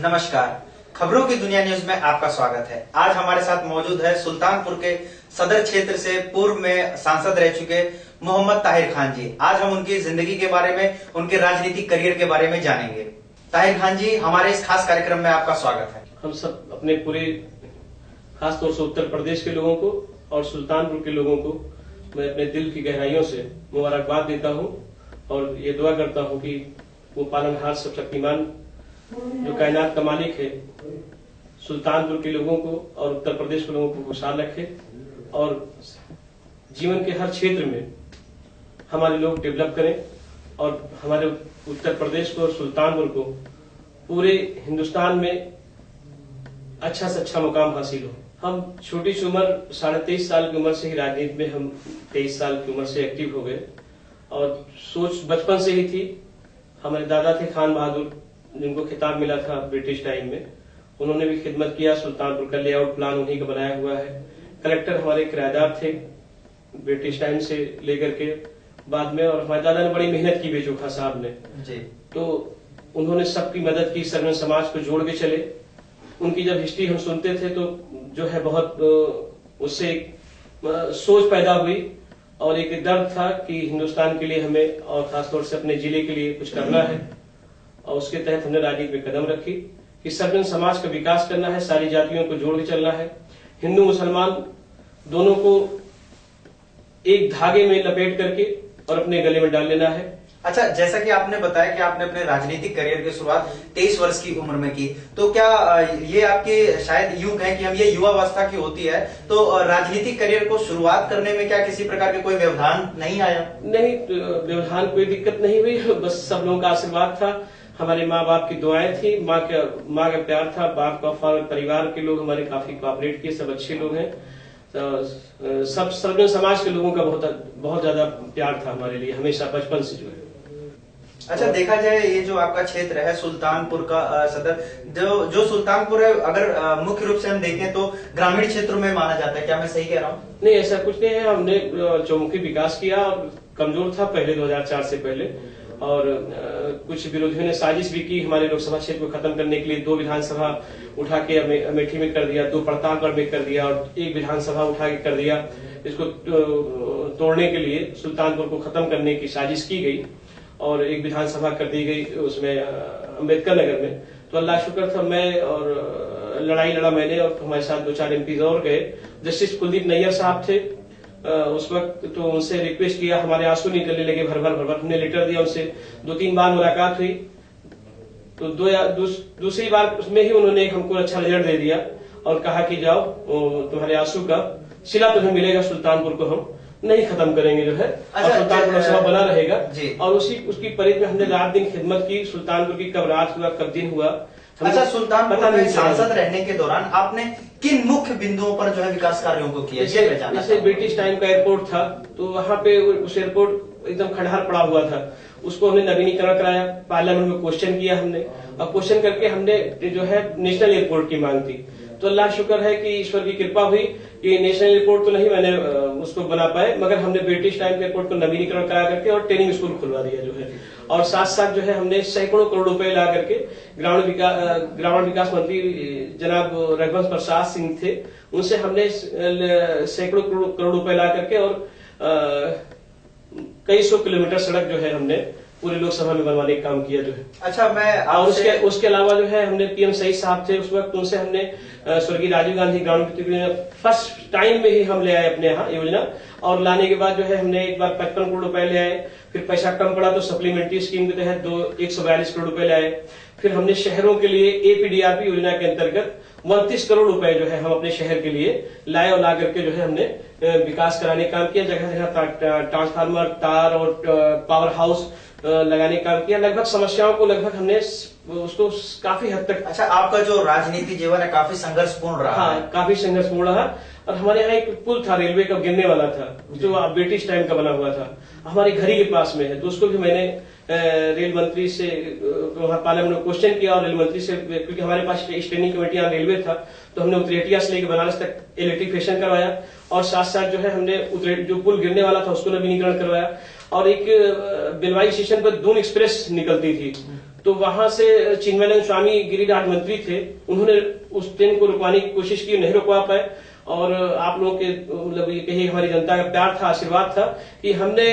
नमस्कार। खबरों की दुनिया न्यूज में आपका स्वागत है। आज हमारे साथ मौजूद है सुल्तानपुर के सदर क्षेत्र से पूर्व में सांसद रह चुके मोहम्मद ताहिर खान जी। आज हम उनकी जिंदगी के बारे में, उनके राजनीतिक करियर के बारे में जानेंगे। ताहिर खान जी, हमारे इस खास कार्यक्रम में आपका स्वागत है। हम सब अपने पूरे खासतौर से उत्तर प्रदेश के लोगों को और सुल्तानपुर के लोगों को मैं अपने दिल की गहराइयों से मुबारकबाद देता हूं और ये दुआ करता हूं कि वो पालनहार सब शक्तिमान जो कायनात का मालिक है सुल्तानपुर के लोगों को और उत्तर प्रदेश के लोगों को खुशहाल रखे और जीवन के हर क्षेत्र में हमारे लोग डेवलप करें और हमारे उत्तर प्रदेश को और सुल्तानपुर को पूरे हिंदुस्तान में अच्छा से अच्छा मुकाम हासिल हो। हम छोटी सी उम्र 23.5 साल की उम्र से ही राजनीति में हम 23 साल की उम्र से एक्टिव हो गए और सोच बचपन से ही थी। हमारे दादा थे खान बहादुर, जिनको खिताब मिला था ब्रिटिश टाइम में, उन्होंने भी खिदमत किया। सुल्तानपुर का लेआउट प्लान उन्हीं का बनाया हुआ है। कलेक्टर हमारे किराएदार थे ब्रिटिश टाइम से लेकर के बाद में, और हमारे दादा ने बड़ी मेहनत की बेचोखा साहब ने जी। तो उन्होंने सबकी मदद की, सर्वन समाज को जोड़ के चले। उनकी जब हिस्ट्री हम सुनते थे तो जो है बहुत उससे एक सोच पैदा हुई और एक दर्द था कि हिंदुस्तान के लिए हमें और खासतौर से अपने जिले के लिए कुछ करना है। और उसके तहत हमने राजनीति में कदम रखी कि सर्वन समाज का विकास करना है, सारी जातियों को जोड़ के चलना है, हिंदू मुसलमान दोनों को एक धागे में लपेट करके और अपने गले में डाल लेना है। अच्छा, जैसा कि आपने बताया कि आपने अपने राजनीतिक करियर की शुरुआत 23 वर्ष की उम्र में की, तो क्या ये आपके शायद युग है कि हम ये युवावस्था की होती है, तो राजनीतिक करियर को शुरुआत करने में क्या किसी प्रकार के कोई व्यवधान नहीं आया? नहीं, व्यवधान कोई दिक्कत नहीं हुई, बस सब लोगों का आशीर्वाद था, हमारे माँ बाप की दुआएं थी, माँ का प्यार था, बाप का परिवार के लोग हमारे काफी कोऑपरेट किए, सब अच्छे लोग हैं। तो सब सर्वन समाज के लोगों का बहुत ज्यादा प्यार था हमारे लिए हमेशा बचपन से जो है। अच्छा, देखा जाए ये जो आपका क्षेत्र है सुल्तानपुर का सदर, जो सुल्तानपुर है, अगर मुख्य रूप से हम देखें तो ग्रामीण क्षेत्रों में माना जाता है। क्या मैं सही कह रहा हूँ? नहीं, ऐसा कुछ नहीं है। हमने चौमुखी विकास किया और कमजोर था पहले 2004 से पहले, और कुछ विरोधियों ने साजिश भी की हमारे लोकसभा क्षेत्र को खत्म करने के लिए। 2 विधानसभा उठा के अमेठी में कर दिया, 2 प्रतापगढ़ में कर दिया और 1 विधानसभा उठा के कर दिया। इसको तोड़ने के लिए सुल्तानपुर को खत्म करने की साजिश की गई और 1 विधानसभा कर दी गई उसमें अम्बेडकर नगर में। तो अल्लाह शुक्र था, मैं और लड़ाई लड़ा मैंने और हमारे साथ 2-4 एमपीज और गए। जस्टिस कुलदीप नैयर साहब थे उस वक्त, तो उनसे रिक्वेस्ट किया, हमारे आंसू निकलने लगे भर भर। हमने लेटर दिया उनसे, 2-3 बार मुलाकात हुई, तो दूसरी बार उसमें ही उन्होंने हमको अच्छा रिजल्ट दे दिया और कहा कि जाओ, तुम्हारे आंसू का सिला तुम्हें मिलेगा, सुल्तानपुर को हम नहीं खत्म करेंगे जो है। अच्छा, और सुल्तानपुर लोकसभा बना रहेगा जी। और उसकी परिध में हमने रात दिन खिदमत की। सुल्तानपुर की कब रात हुआ कब दिन हुआ। अच्छा, सुल्तानपुर में सांसद रहने के दौरान आपने किन मुख्य बिंदुओं पर जो है विकास कार्यों को किया? जैसे ब्रिटिश टाइम का एयरपोर्ट था, तो वहाँ पे उस एयरपोर्ट एकदम खंडहर पड़ा हुआ था, उसको हमने नवीनीकरण कराया। पार्लियामेंट में क्वेश्चन किया हमने और क्वेश्चन करके हमने जो है नेशनल एयरपोर्ट की मांग थी। तो अल्लाह शुक्र है कि ईश्वर की कृपा हुई कि नेशनल एयरपोर्ट तो नहीं मैंने उसको बना पाए, मगर हमने ब्रिटिश टाइम के एयरपोर्ट को नवीनीकरण करा करके और ट्रेनिंग स्कूल खुलवा दिया जो है। और साथ साथ जो है हमने सैकड़ों करोड़ रुपए ला करके ग्रामीण विकास मंत्री जनाब रघुवंश प्रसाद सिंह थे, उनसे हमने सैकड़ों करोड़ रुपए ला करके और कई 100 किलोमीटर सड़क जो है हमने पूरे लोकसभा में बनवाने का काम किया जो है। अच्छा, मैं और उसके अलावा जो है हमने पीएम शहीद साहब थे उस वक्त, उनसे हमने स्वर्गीय राजीव गांधी ग्रामीण फर्स्ट टाइम में ही हम ले आए अपने यहाँ योजना, और लाने के बाद जो है हमने एक बार 55 करोड़ रुपए ले आए। फिर पैसा कम पड़ा तो सप्लीमेंट्री स्कीम के तहत 142 करोड़ रुपए ले आए। फिर हमने शहरों के लिए एपीडीआरपी योजना के अंतर्गत 29 करोड़ रुपए जो है हम अपने शहर के लिए लाए और ला करके जो है हमने विकास कराने का काम किया। जगह जगह ट्रांसफार्मर, तार और पावर हाउस लगाने का काम किया। लगभग समस्याओं को हमने उसको काफी हद तक। अच्छा, आपका जो राजनीति जीवन है काफी संघर्षपूर्ण रहा। हाँ, काफी संघर्षपूर्ण रहा। और हमारे यहाँ एक पुल था रेलवे का गिरने वाला था, जो ब्रिटिश टाइम का बना हुआ था, हमारे घर ही के पास में है। तो उसको भी मैंने रेल मंत्री से वहाँ पार्लियामेंट में क्वेश्चन किया और रेल मंत्री से, क्योंकि हमारे पास स्टैंडिंग कमेटी यहाँ रेलवे था, तो हमने उतरेटिया से लेकर बनारस तक इलेक्ट्रिफिकेशन करवाया और साथ साथ जो है हमने जो पुल गिरने वाला था उसको नवीनीकरण करवाया। और एक बिलवाई स्टेशन पर दून एक्सप्रेस निकलती थी, तो वहां से चिन्मयानंद स्वामी गिरिराज मंत्री थे, उन्होंने उस ट्रेन को रुकवाने की कोशिश की, नहीं रुकवा पाए। और आप लोगों के मतलब ये कहिए हमारी जनता का प्यार था, आशीर्वाद था कि हमने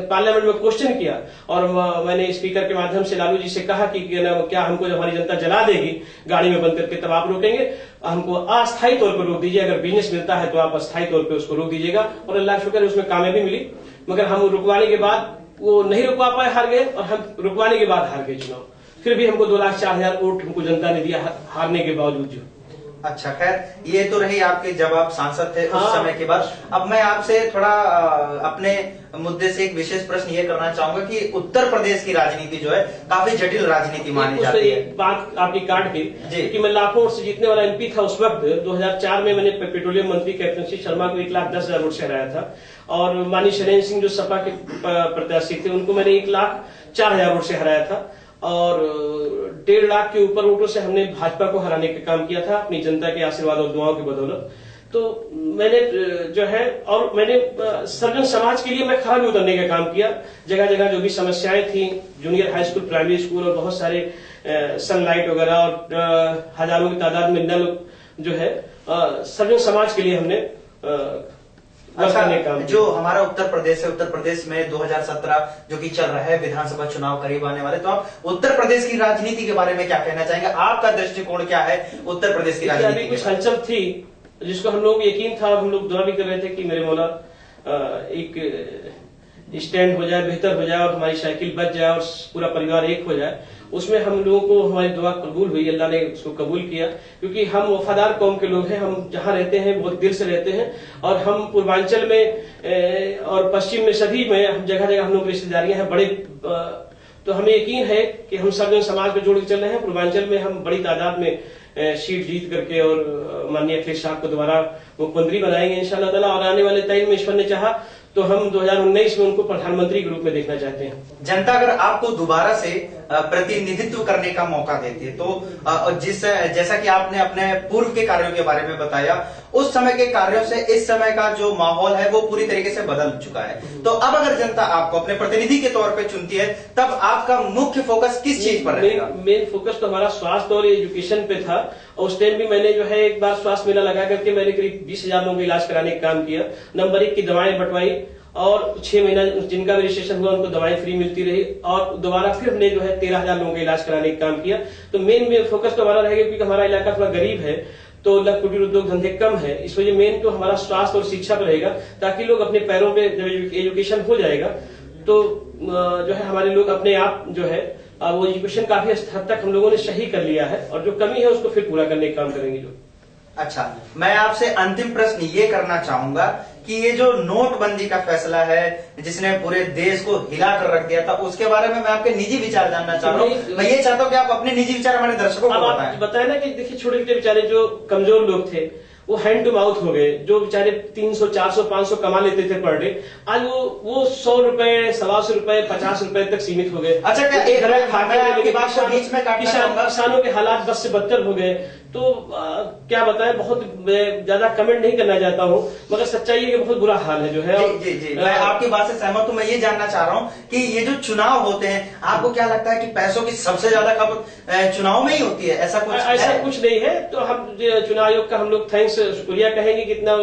पार्लियामेंट में क्वेश्चन किया और मैंने स्पीकर के माध्यम से लालू जी से कहा कि क्या हमको जब हमारी जनता जला देगी गाड़ी में बंद करके तब आप रोकेंगे, हमको अस्थायी तौर पर रोक दीजिए, अगर बिजनेस मिलता है तो आप अस्थायी तौर पर उसको रोक दीजिएगा। और अल्लाह शुक्र उसमें कामयाबी मिली, मगर हम रुकवाने के बाद वो नहीं रुकवा पाए, हार गए, और हम रुकवाने के बाद हार गए चुनाव। फिर भी हमको 2,04,000 वोट हमको जनता ने दिया हारने के बावजूद जो। अच्छा, खैर ये तो रही आपके जब आप सांसद थे उस समय के बाद। अब मैं आपसे थोड़ा अपने मुद्दे से एक विशेष प्रश्न ये करना चाहूंगा कि उत्तर प्रदेश की राजनीति जो है काफी जटिल राजनीति मानी जाती है। बात आपकी काट के कि मैं लाखों वोट से जीतने वाला एमपी था उस वक्त। 2004 में मैंने पेट्रोलियम मंत्री कैप्टन सिंह शर्मा को 1,10,000 वोट से हराया था, और माननीय शैलेंद्र सिंह जो सपा के प्रत्याशी थे उनको मैंने 1,04,000 वोट से हराया था, और 1.5 लाख के ऊपर वोटों से हमने भाजपा को हराने का काम किया था अपनी जनता के आशीर्वाद और दुआओं की बदौलत। तो मैंने जो है, और मैंने सर्जन समाज के लिए मैं खड़ा भी उतरने का काम किया। जगह जगह जो भी समस्याएं थी, junior high school, primary school और बहुत सारे सनलाइट वगैरह और हजारों की तादाद में नल जो है सर्जन समाज के लिए हमने अच्छा, जो हमारा उत्तर प्रदेश है, उत्तर प्रदेश में 2017 जो कि चल रहा है, विधानसभा चुनाव करीब आने वाले, तो आप उत्तर प्रदेश की राजनीति के बारे में क्या कहना चाहेंगे? आपका दृष्टिकोण क्या है उत्तर प्रदेश की राजनीति? कुछ हलचल थी जिसको हम लोग यकीन था, हम लोग दुआ भी कर रहे थे कि मेरे मौला एक स्टैंड हो जाए, बेहतर हो जाए और हमारी साइकिल बच जाए और पूरा परिवार एक हो जाए। उसमें हम लोगों को हमारी दुआ कबूल हुई, अल्लाह ने उसको कबूल किया, क्योंकि हम वफादार कौम के लोग हैं। हम जहाँ रहते हैं बहुत दिल से रहते हैं, और हम पूर्वांचल में और पश्चिम में सभी में हम जगह जगह हम लोग रिश्तेदारियां हैं बड़े, तो हमें यकीन है कि हम सर्जन समाज को जोड़ के चल रहे हैं। पूर्वांचल में हम बड़ी तादाद में सीट जीत करके और माननीय अखिलेश साहब को दोबारा मुख्यमंत्री बनाएंगे इंशाअल्लाह ताला, और आने वाले टाइम में ईश्वर ने चाहा तो हम 2019 में उनको प्रधानमंत्री के रूप में देखना चाहते हैं। जनता अगर आपको दोबारा से प्रतिनिधित्व करने का मौका देती है तो जैसा कि आपने अपने पूर्व के कार्यों के बारे में बताया, उस समय के कार्यों से इस समय का जो माहौल है वो पूरी तरीके से बदल चुका है। तो अब अगर जनता आपको अपने प्रतिनिधि के तौर पे चुनती है, तब आपका मुख्य फोकस किस चीज पर रहेगा? मेन फोकस तो हमारा स्वास्थ्य और एजुकेशन पे था। उस टाइम भी मैंने जो है एक बार स्वास्थ्य मेला लगा करके मैंने करीब 20,000 लोगों का इलाज कराने का काम किया। नंबर 1 की दवाएं बंटवाई, और 6 महीना जिनका भी रजिस्ट्रेशन हुआ उनको दवाएं फ्री मिलती रही, और दोबारा फिर हमने जो है 13,000 लोगों का इलाज कराने का काम किया। तो मेन फोकस तो हमारा रहेगा, क्योंकि हमारा इलाका थोड़ा गरीब है, तो लघु कुटीर उद्योग धंधे कम है, इस वजह मेन तो हमारा स्वास्थ्य और शिक्षा पर रहेगा, ताकि लोग अपने पैरों पे जब एजुकेशन हो जाएगा तो जो है हमारे लोग अपने आप जो है वो एजुकेशन काफी हद तक हम लोगों ने सही कर लिया है, और जो कमी है उसको फिर पूरा करने का काम करेंगे जो। अच्छा, मैं आपसे अंतिम प्रश्न ये करना चाहूंगा कि ये जो नोटबंदी का फैसला है जिसने पूरे देश को हिला कर रख दिया था, उसके बारे में मैं आपके निजी विचार जानना चाह रहा हूँ। मैं ये चाहता हूँ कि आप अपने निजी विचार हमारे दर्शकों को बताएं। बताए ना कि देखिए छोटे छोटे बेचारे जो कमजोर लोग थे वो हैंड टू माउथ हो गए, जो बेचारे 300, 400, 500 कमा लेते थे पर डे, आज वो 100 रुपए, 125 रुपए, 50 रुपए तक सीमित हो गए। अच्छा, क्या एक किसानों के हालात बस से बदतर हो गए। तो क्या बताएं, बहुत ज्यादा कमेंट नहीं करना चाहता हूं, मगर सच्चाई है कि बहुत बुरा हाल है जो है। जी, मैं आपकी बात से सहमत हूं। मैं ये जानना चाह रहा हूं कि ये जो चुनाव होते हैं, आपको क्या लगता है कि पैसों की सबसे ज्यादा खपत चुनाव में ही होती है? ऐसा कुछ नहीं है। तो हम चुनाव आयोग का हम लोग थैंक्स शुक्रिया कहेंगे कि इतना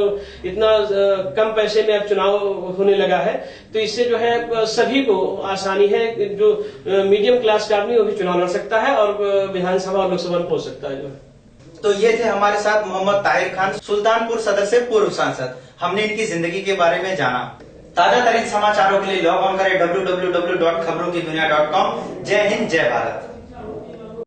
कम पैसे में अब चुनाव होने लगा है, तो इससे जो है सभी को आसानी है। जो मीडियम क्लास का आदमी वो भी चुनाव लड़ सकता है और विधानसभा और लोकसभा में पहुंच सकता है जो है। तो ये थे हमारे साथ मोहम्मद ताहिर खान, सुल्तानपुर सदर से पूर्व सांसद। हमने इनकी जिंदगी के बारे में जाना। ताजा तरीन समाचारों के लिए लॉग ऑन करें www.खबरोंकीदुनिया.com। जय हिंद, जय भारत।